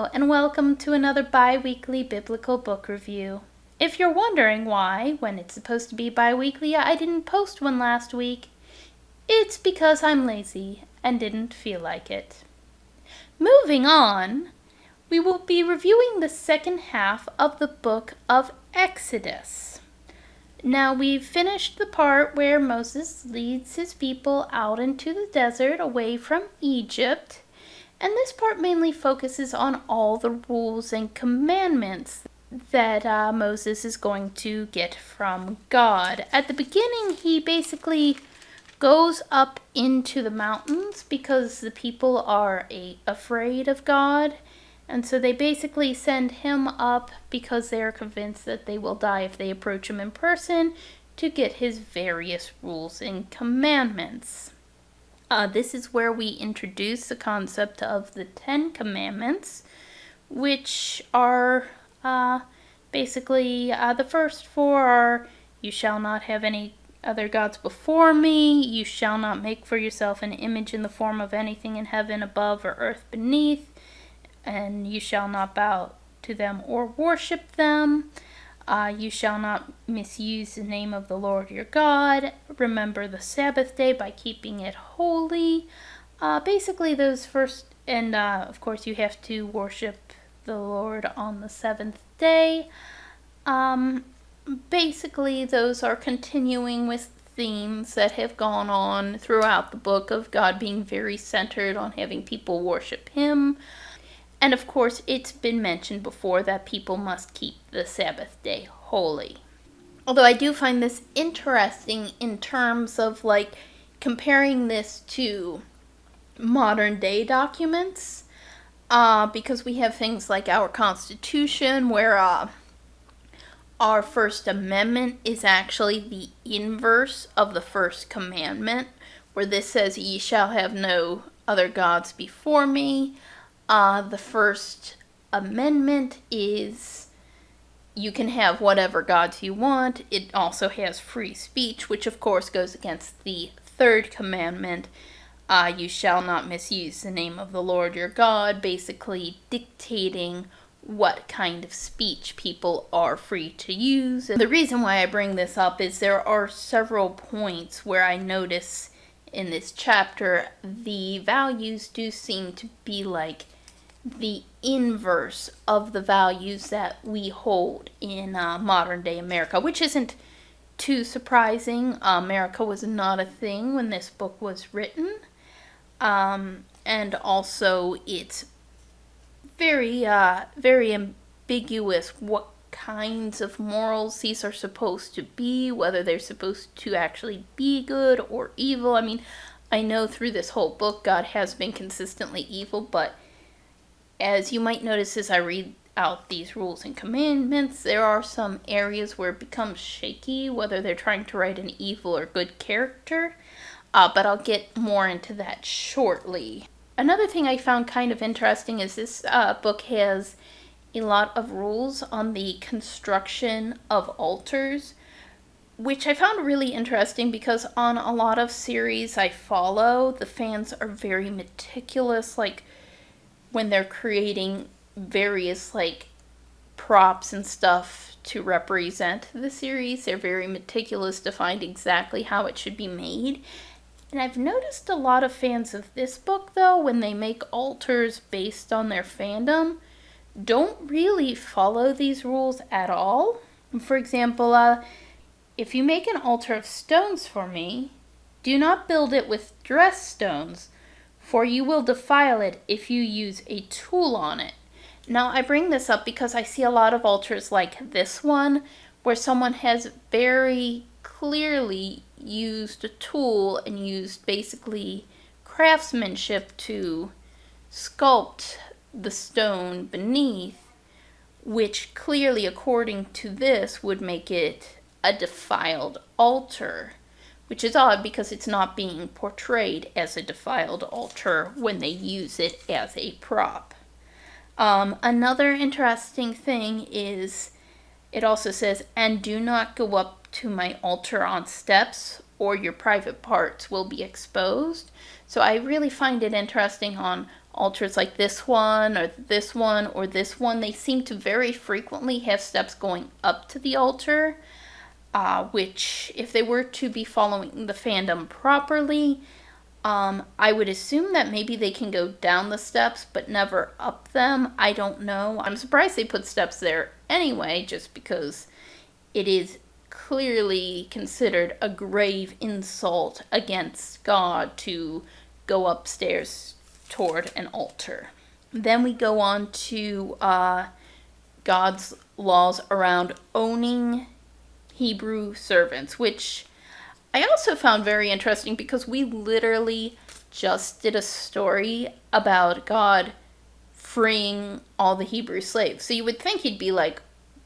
Hello, and welcome to another bi-weekly biblical book review. If you're wondering why, when it's supposed to be bi-weekly, I didn't post one last week, it's because I'm lazy and didn't feel like it. Moving on, we will be reviewing the second half of the book of Exodus. Now, we've finished the part where Moses leads his people out into the desert away from Egypt. And this part mainly focuses on all the rules and commandments that Moses is going to get from God. At the beginning, he basically goes up into the mountains because the people are afraid of God. And so they basically send him up because they are convinced that they will die if they approach him in person to get his various rules and commandments. This is where we introduce the concept of the Ten Commandments, which are basically the first four are, you shall not have any other gods before me, you shall not make for yourself an image in the form of anything in heaven above or earth beneath, and you shall not bow to them or worship them. You shall not misuse the name of the Lord your God. Remember the Sabbath day by keeping it holy. Basically those first, and of course you have to worship the Lord on the seventh day. Basically those are continuing with themes that have gone on throughout the book of God being very centered on having people worship Him. And of course, it's been mentioned before that people must keep the Sabbath day holy. Although I do find this interesting in terms of comparing this to modern day documents, because we have things like our Constitution where our First Amendment is actually the inverse of the First Commandment, where this says, "Ye shall have no other gods before me." The First Amendment is you can have whatever gods you want. It also has free speech, which of course goes against the Third Commandment. You shall not misuse the name of the Lord your God, basically dictating what kind of speech people are free to use. And the reason why I bring this up is there are several points where I notice in this chapter the values do seem to be the inverse of the values that we hold in modern day America, which isn't too surprising. America was not a thing when this book was written, and also it's very ambiguous what kinds of morals these are supposed to be, whether they're supposed to actually be good or evil. I mean, I know through this whole book God has been consistently evil, but as you might notice as I read out these rules and commandments, there are some areas where it becomes shaky whether they're trying to write an evil or good character, but I'll get more into that shortly. Another thing I found kind of interesting is this book has a lot of rules on the construction of altars, which I found really interesting because on a lot of series I follow, the fans are very meticulous, when they're creating various props and stuff to represent the series, they're very meticulous to find exactly how it should be made. And I've noticed a lot of fans of this book, though, when they make altars based on their fandom, don't really follow these rules at all. For example, if you make an altar of stones for me, do not build it with dressed stones, for you will defile it if you use a tool on it. Now, I bring this up because I see a lot of altars like this one, where someone has very clearly used a tool and used basically craftsmanship to sculpt the stone beneath, which clearly, according to this, would make it a defiled altar. Which is odd because it's not being portrayed as a defiled altar when they use it as a prop. Another interesting thing is it also says, "And do not go up to my altar on steps, or your private parts will be exposed." So I really find it interesting on altars like this one or this one or this one, they seem to very frequently have steps going up to the altar, which, if they were to be following the fandom properly, I would assume that maybe they can go down the steps but never up them. I don't know. I'm surprised they put steps there anyway, just because it is clearly considered a grave insult against God to go upstairs toward an altar. Then we go on to God's laws around owning Hebrew servants, which I also found very interesting because we literally just did a story about God freeing all the Hebrew slaves. So you would think he'd be like,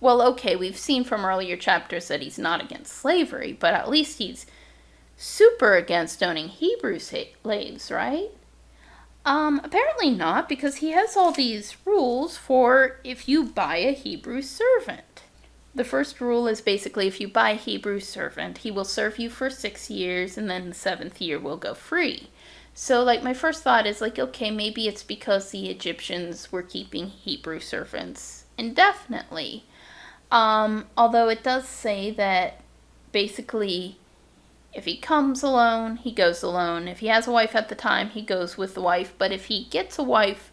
well, okay, we've seen from earlier chapters that he's not against slavery, but at least he's super against owning Hebrew slaves, right? Apparently not, because he has all these rules for if you buy a Hebrew servant. The first rule is basically if you buy a Hebrew servant, he will serve you for 6 years, and then the 7th year will go free. So, my first thought is, okay, maybe it's because the Egyptians were keeping Hebrew servants indefinitely. Although it does say that, basically, if he comes alone, he goes alone. If he has a wife at the time, he goes with the wife. But if he gets a wife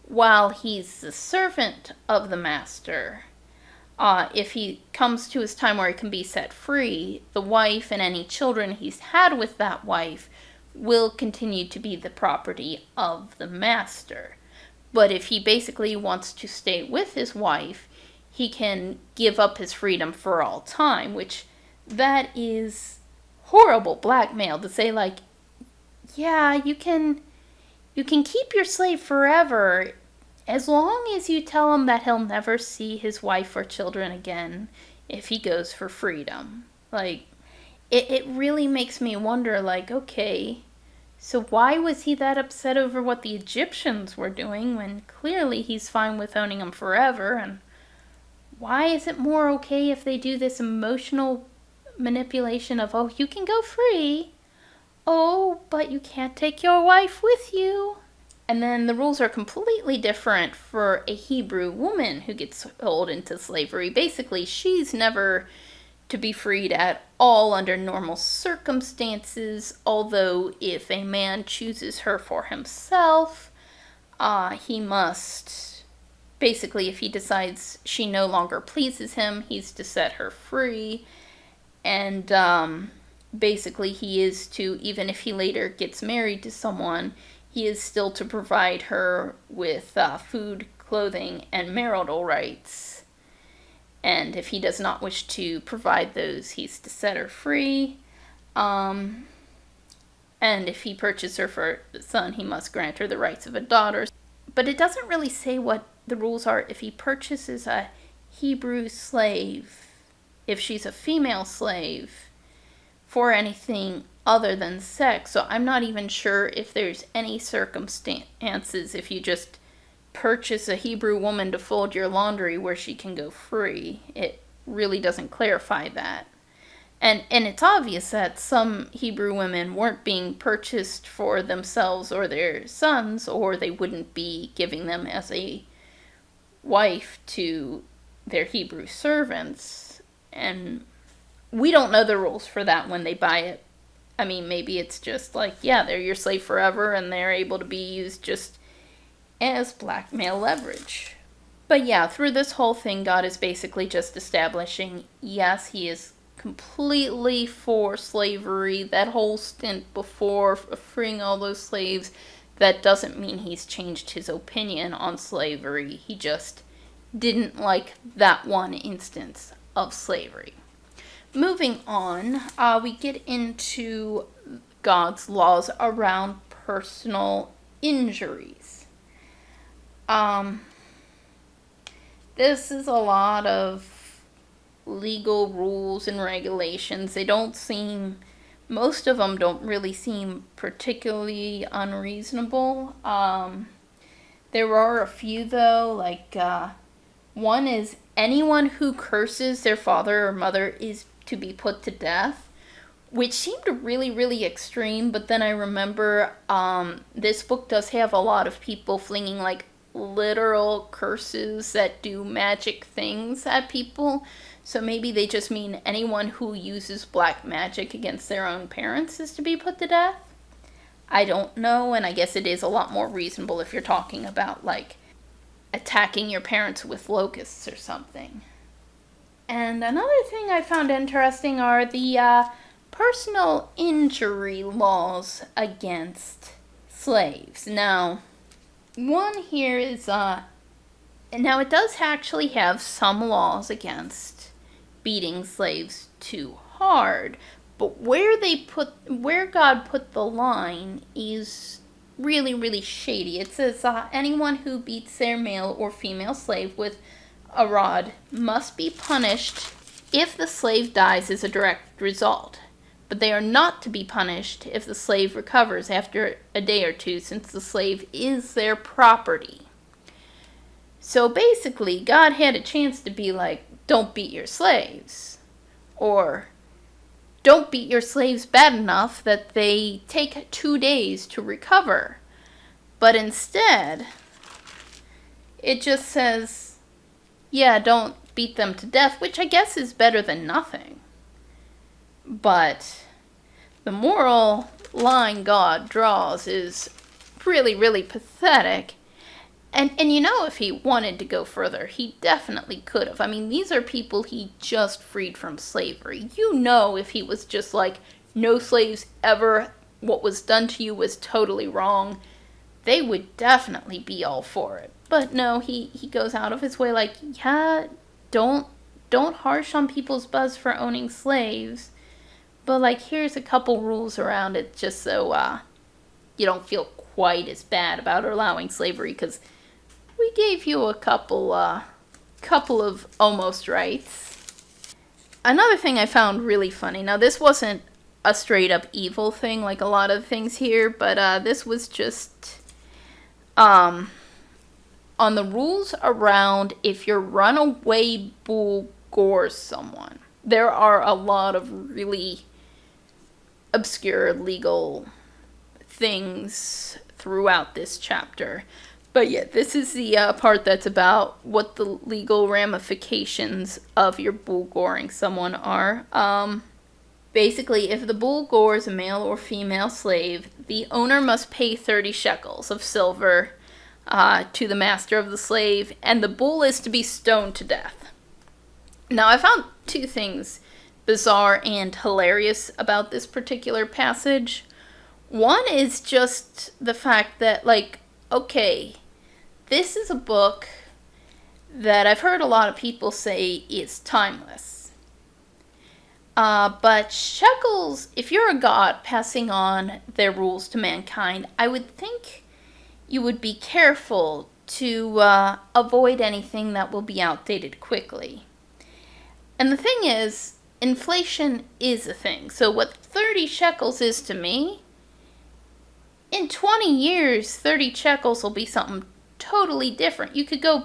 while he's the servant of the master, if he comes to his time where he can be set free, the wife and any children he's had with that wife will continue to be the property of the master. But if he basically wants to stay with his wife, he can give up his freedom for all time, which that is horrible blackmail to say, yeah, you can keep your slave forever as long as you tell him that he'll never see his wife or children again if he goes for freedom. It really makes me wonder, okay, so why was he that upset over what the Egyptians were doing when clearly he's fine with owning them forever? And why is it more okay if they do this emotional manipulation of, oh, you can go free, oh, but you can't take your wife with you? And then the rules are completely different for a Hebrew woman who gets sold into slavery. Basically, she's never to be freed at all under normal circumstances, although if a man chooses her for himself, he must, basically, if he decides she no longer pleases him, he's to set her free. And basically, he is to, even if he later gets married to someone, he is still to provide her with food, clothing, and marital rights. And if he does not wish to provide those, he's to set her free. And if he purchases her for a son, he must grant her the rights of a daughter. But it doesn't really say what the rules are if he purchases a Hebrew slave, if she's a female slave, for anything other than sex. So I'm not even sure if there's any circumstances if you just purchase a Hebrew woman to fold your laundry where she can go free. It really doesn't clarify that. And it's obvious that some Hebrew women weren't being purchased for themselves or their sons, or they wouldn't be giving them as a wife to their Hebrew servants. And we don't know the rules for that when they buy it. I mean, maybe it's just they're your slave forever and they're able to be used just as blackmail leverage. But yeah, through this whole thing, God is basically just establishing, yes, he is completely for slavery. That whole stint before freeing all those slaves, that doesn't mean he's changed his opinion on slavery. He just didn't like that one instance of slavery. Moving on, we get into God's laws around personal injuries. This is a lot of legal rules and regulations. Most of them don't really seem particularly unreasonable. There are a few though, one is anyone who curses their father or mother is to be put to death, which seemed really, really extreme. But then I remember this book does have a lot of people flinging like literal curses that do magic things at people. So maybe they just mean anyone who uses black magic against their own parents is to be put to death. I don't know, and I guess it is a lot more reasonable if you're talking about like attacking your parents with locusts or something. And another thing I found interesting are the personal injury laws against slaves. Now, one here is, now it does actually have some laws against beating slaves too hard, but where God put the line is really, really shady. It says, anyone who beats their male or female slave with a rod must be punished if the slave dies as a direct result. But they are not to be punished if the slave recovers after a day or two, since the slave is their property. So basically, God had a chance to be like, don't beat your slaves. Or, don't beat your slaves bad enough that they take 2 days to recover. But instead, it just says, yeah, don't beat them to death, which I guess is better than nothing. But the moral line God draws is really, really pathetic. And if he wanted to go further, he definitely could have. I mean, these are people he just freed from slavery. If he was just like, no slaves ever, what was done to you was totally wrong, they would definitely be all for it. But no, he goes out of his way like, yeah, don't harsh on people's buzz for owning slaves. But like, here's a couple rules around it just so you don't feel quite as bad about allowing slavery, because we gave you a couple of almost rights. Another thing I found really funny, now this wasn't a straight up evil thing like a lot of things here, but this was just on the rules around if your runaway bull gores someone. There are a lot of really obscure legal things throughout this chapter. But yeah, this is the part that's about what the legal ramifications of your bull goring someone are. Basically, if the bull gores a male or female slave, the owner must pay 30 shekels of silver to the master of the slave, and the bull is to be stoned to death. Now, I found two things bizarre and hilarious about this particular passage. One is just the fact that, like, okay, this is a book that I've heard a lot of people say is timeless. But shekels, if you're a god passing on their rules to mankind, I would think you would be careful to avoid anything that will be outdated quickly. And the thing is, inflation is a thing. So what 30 shekels is to me, in 20 years, 30 shekels will be something totally different. You could go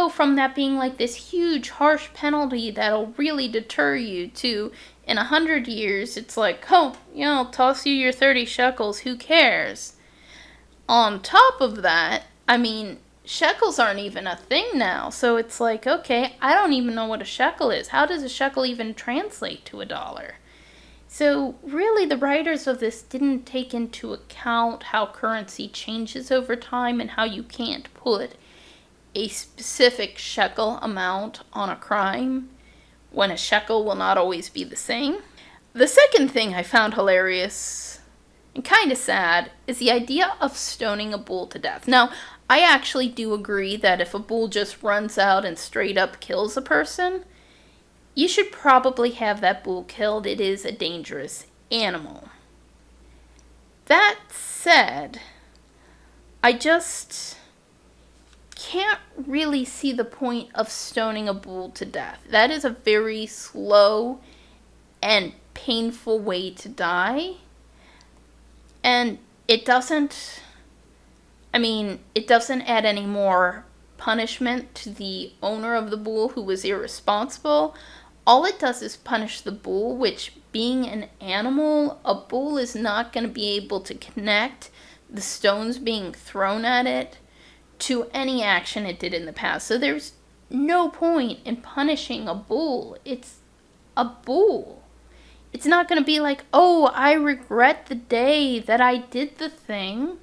from that being like this huge harsh penalty that'll really deter you to, in 100 years, it's like, oh, I'll toss you your 30 shekels, who cares? On top of that, I mean, shekels aren't even a thing now, so it's like, okay, I don't even know what a shekel is. How does a shekel even translate to $1? So really, the writers of this didn't take into account how currency changes over time and how you can't put a specific shekel amount on a crime when a shekel will not always be the same. The second thing I found hilarious and kind of sad is the idea of stoning a bull to death. Now, I actually do agree that if a bull just runs out and straight up kills a person, you should probably have that bull killed. It is a dangerous animal. That said, I just can't really see the point of stoning a bull to death. That is a very slow and painful way to die. And it doesn't add any more punishment to the owner of the bull who was irresponsible. all it does is punish the bull, which, being an animal, a bull is not going to be able to connect the stones being thrown at it to any action it did in the past. So there's no point in punishing a bull. It's a bull. It's not going to be like, oh, I regret the day that I did the thing.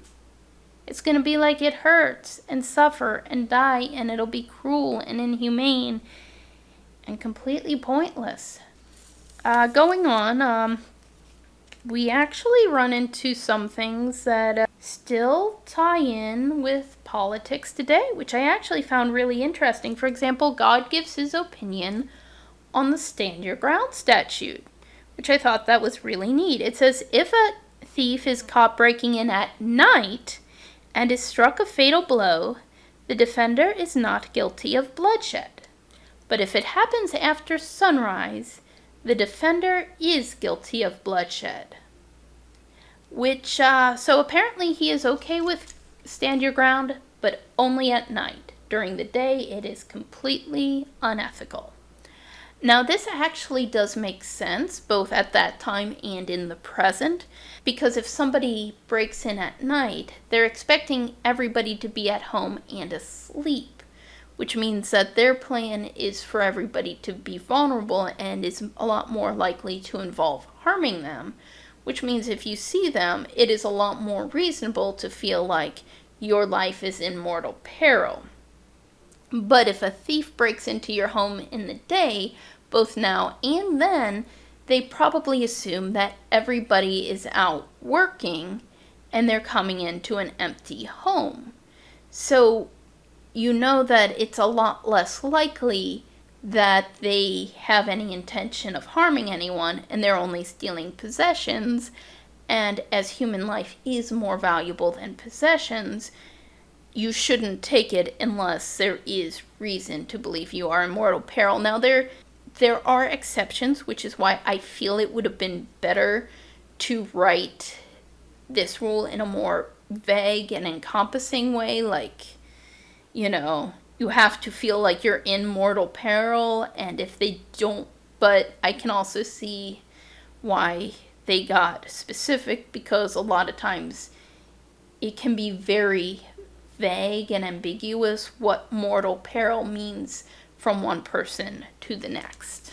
It's going to be like, it hurts and suffer and die, and it'll be cruel and inhumane and completely pointless. Going on, we actually run into some things that still tie in with politics today, which I actually found really interesting. For example, God gives his opinion on the Stand Your Ground statute, which I thought that was really neat. It says, if a thief is caught breaking in at night and is struck a fatal blow, the defender is not guilty of bloodshed. But if it happens after sunrise, the defender is guilty of bloodshed. Which, so apparently he is okay with stand your ground, but only at night. During the day, it is completely unethical. Now, this actually does make sense, both at that time and in the present, because if somebody breaks in at night, they're expecting everybody to be at home and asleep, which means that their plan is for everybody to be vulnerable and is a lot more likely to involve harming them, which means if you see them, it is a lot more reasonable to feel like your life is in mortal peril. But if a thief breaks into your home in the day, both now and then, they probably assume that everybody is out working and they're coming into an empty home. So you know that it's a lot less likely that they have any intention of harming anyone and they're only stealing possessions. And as human life is more valuable than possessions, you shouldn't take it unless there is reason to believe you are in mortal peril. Now, there are exceptions, which is why I feel it would have been better to write this rule in a more vague and encompassing way, like, you have to feel like you're in mortal peril, and if they don't, but I can also see why they got specific, because a lot of times it can be very vague and ambiguous what mortal peril means from one person to the next.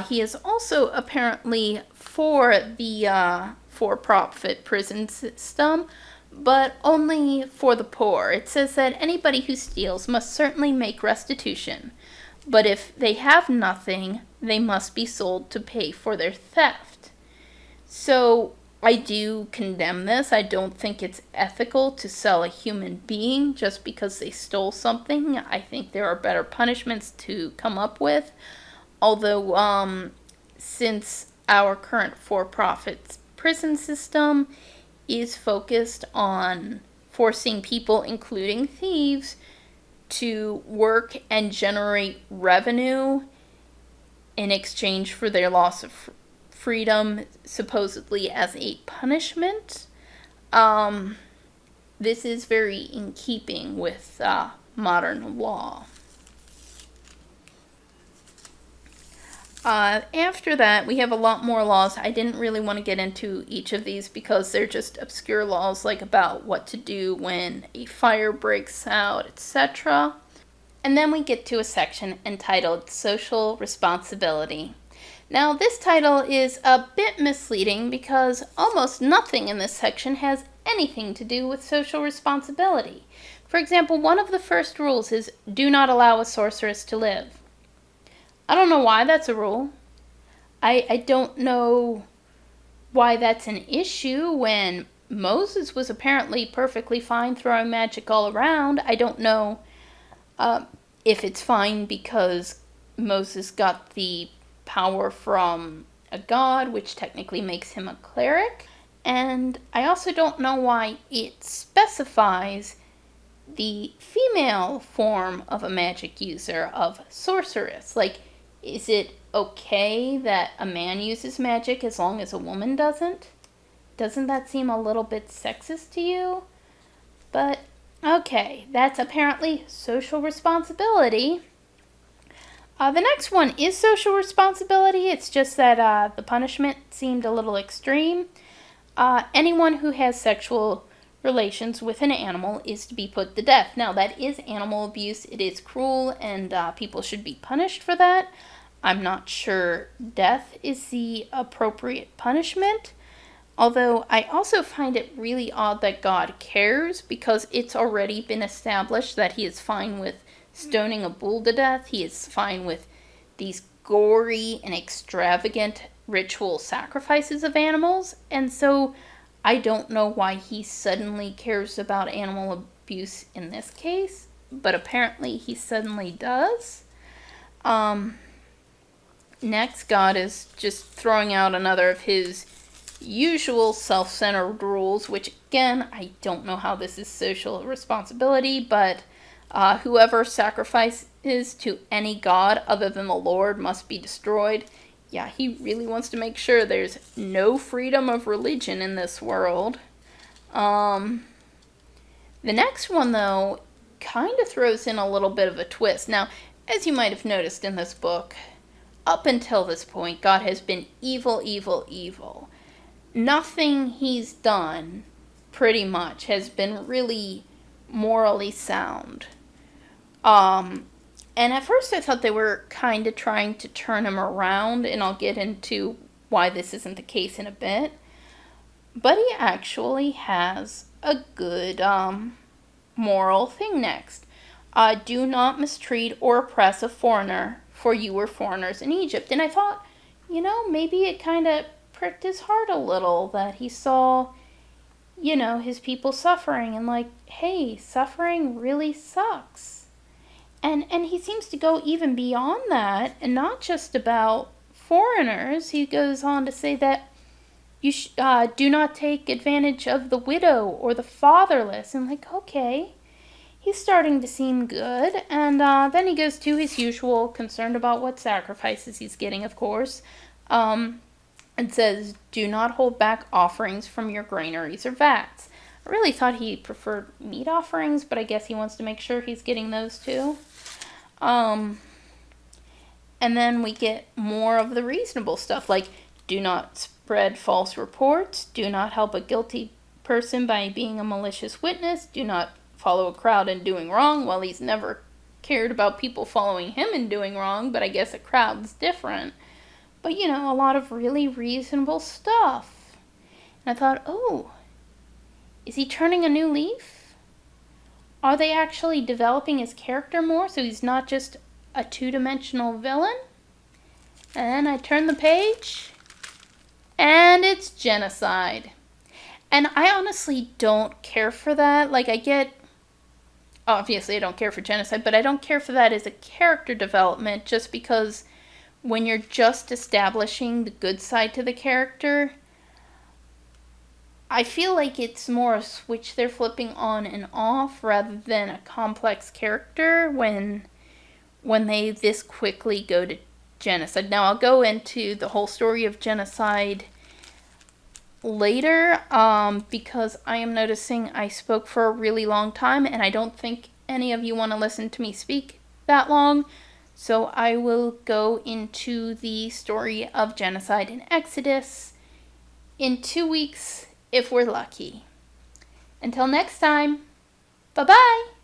He is also apparently for the for-profit prison system, but only for the poor. It says that anybody who steals must certainly make restitution, but if they have nothing, they must be sold to pay for their theft. So I do condemn this. I don't think it's ethical to sell a human being just because they stole something. I think there are better punishments to come up with. Although, since our current for-profit prison system is focused on forcing people, including thieves, to work and generate revenue in exchange for their loss of freedom, supposedly as a punishment, this is very in keeping with modern law. After that, we have a lot more laws. I didn't really want to get into each of these because they're just obscure laws, like about what to do when a fire breaks out, etc. And then we get to a section entitled Social Responsibility. Now, this title is a bit misleading because almost nothing in this section has anything to do with social responsibility. For example, one of the first rules is do not allow a sorceress to live. I don't know why that's a rule. I don't know why that's an issue when Moses was apparently perfectly fine throwing magic all around. I don't know if it's fine because Moses got the power from a god, which technically makes him a cleric. And I also don't know why it specifies the female form of a magic user, of sorceress. Like, is it okay that a man uses magic as long as a woman doesn't? Doesn't that seem a little bit sexist to you? But, okay, that's apparently social responsibility. The next one is social responsibility. It's just that the punishment seemed a little extreme. Anyone who has sexual relations with an animal is to be put to death. Now, that is animal abuse. It is cruel, and people should be punished for that. I'm not sure death is the appropriate punishment. Although I also find it really odd that God cares, because it's already been established that he is fine with stoning a bull to death. He is fine with these gory and extravagant ritual sacrifices of animals. And so I don't know why he suddenly cares about animal abuse in this case, but apparently he suddenly does. Next, God is just throwing out another of his usual self-centered rules, which again, I don't know how this is social responsibility, but whoever sacrifices to any god other than the Lord must be destroyed. Yeah, he really wants to make sure there's no freedom of religion in this world. The next one, though, kind of throws in a little bit of a twist. Now, as you might have noticed in this book, up until this point, God has been evil, evil, evil. Nothing he's done, pretty much, has been really morally sound. And at first I thought they were kind of trying to turn him around, and I'll get into why this isn't the case in a bit. But he actually has a good moral thing next. Do not mistreat or oppress a foreigner, for you were foreigners in Egypt. And I thought, maybe it kind of pricked his heart a little that he saw, his people suffering, and like, hey, suffering really sucks. And he seems to go even beyond that, and not just about foreigners. He goes on to say that you do not take advantage of the widow or the fatherless. And like, okay, he's starting to seem good. And then he goes to his usual, concerned about what sacrifices he's getting, of course, and says, do not hold back offerings from your granaries or vats. I really thought he preferred meat offerings, but I guess he wants to make sure he's getting those too. And then we get more of the reasonable stuff, like do not spread false reports, do not help a guilty person by being a malicious witness, do not follow a crowd in doing wrong. Well, he's never cared about people following him in doing wrong, but I guess a crowd's different. But, a lot of really reasonable stuff. And I thought, oh, is he turning a new leaf? Are they actually developing his character more so he's not just a two-dimensional villain? And then I turn the page, and it's genocide. And I honestly don't care for that. Like, obviously I don't care for genocide, but I don't care for that as a character development, just because when you're just establishing the good side to the character, I feel like it's more a switch they're flipping on and off rather than a complex character when they this quickly go to genocide. Now, I'll go into the whole story of genocide later, because I am noticing I spoke for a really long time, and I don't think any of you want to listen to me speak that long. So I will go into the story of genocide in Exodus in 2 weeks, if we're lucky. Until next time, bye-bye!